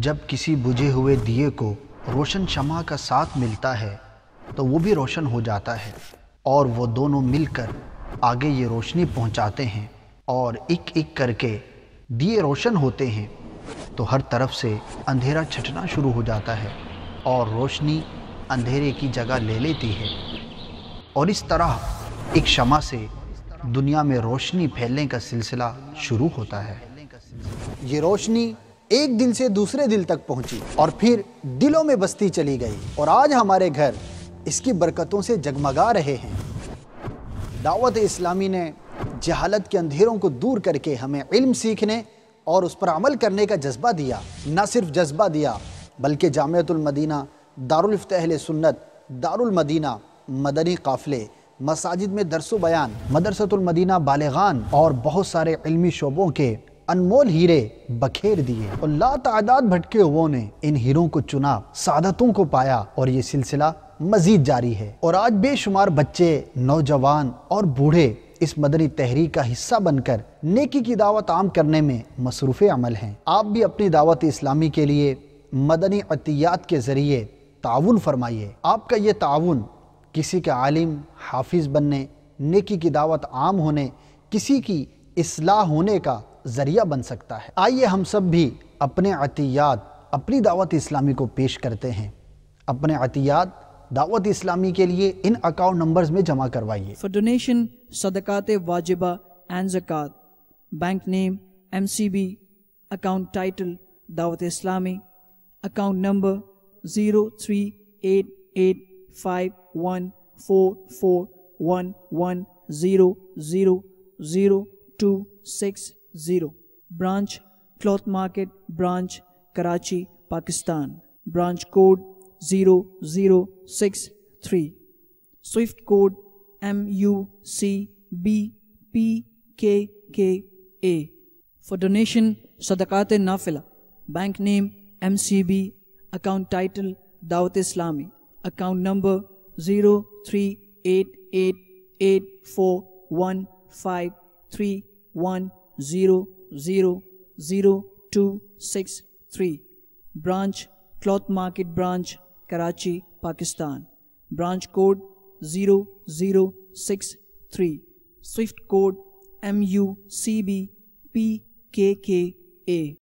جب کسی بجھے ہوئے دیے کو روشن شمع کا ساتھ ملتا ہے تو وہ بھی روشن ہو جاتا ہے، اور وہ دونوں مل کر آگے یہ روشنی پہنچاتے ہیں اور ایک ایک کر کے دیے روشن ہوتے ہیں تو ہر طرف سے اندھیرا چھٹنا شروع ہو جاتا ہے اور روشنی اندھیرے کی جگہ لے لیتی ہے، اور اس طرح ایک شمع سے دنیا میں روشنی پھیلنے کا سلسلہ شروع ہوتا ہے۔ یہ روشنی ایک دل سے دوسرے دل تک پہنچی اور پھر دلوں میں بستی چلی گئی، اور آج ہمارے گھر اس کی برکتوں سے جگمگا رہے ہیں۔ دعوت اسلامی نے جہالت کے اندھیروں کو دور کر کے ہمیں علم سیکھنے اور اس پر عمل کرنے کا جذبہ دیا۔ نہ صرف جذبہ دیا بلکہ جامعۃ المدینہ، دارالفتہ اہل سنت، دارالمدینہ، مدنی قافلے، مساجد میں درس و بیان، مدرسۃ المدینہ بالغان اور بہت سارے علمی شعبوں کے انمول ہیرے بکھیر دیے، اور لا تعداد بھٹکے ہوئوں نے ان ہیروں کو چنا، سعادتوں کو پایا، اور یہ سلسلہ مزید جاری ہے۔ اور آج بے شمار بچے، نوجوان اور بوڑھے اس مدنی تحریک کا حصہ بن کر نیکی کی دعوت عام کرنے میں مصروف عمل ہیں۔ آپ بھی اپنی دعوت اسلامی کے لیے مدنی عطیات کے ذریعے تعاون فرمائیے۔ آپ کا یہ تعاون کسی کے عالم، حافظ بننے، نیکی کی دعوت عام ہونے، کسی کی اصلاح ہونے کا ذریعہ بن سکتا ہے۔ آئیے ہم سب بھی اپنے عطیات اپنی دعوت اسلامی کو پیش کرتے ہیں۔ اپنے عطیات دعوت اسلامی کے لیے ان اکاؤنٹ نمبرز میں جمع کروائیے۔ For donation, صدقات واجبہ and zakat. Bank name MCB. Account title دعوت اسلامی. Account number 03885411000260. Branch Cloth Market Branch, Karachi, Pakistan. Branch code 0063. Swift code MUCBPKKA. For donation, Sadaqat Nafila. Bank name MCB. Account title Dawat Islami. Account number 0388841531000263. Branch Cloth Market Branch, Karachi, Pakistan. Branch code 0063. Swift code MUCBPKKA.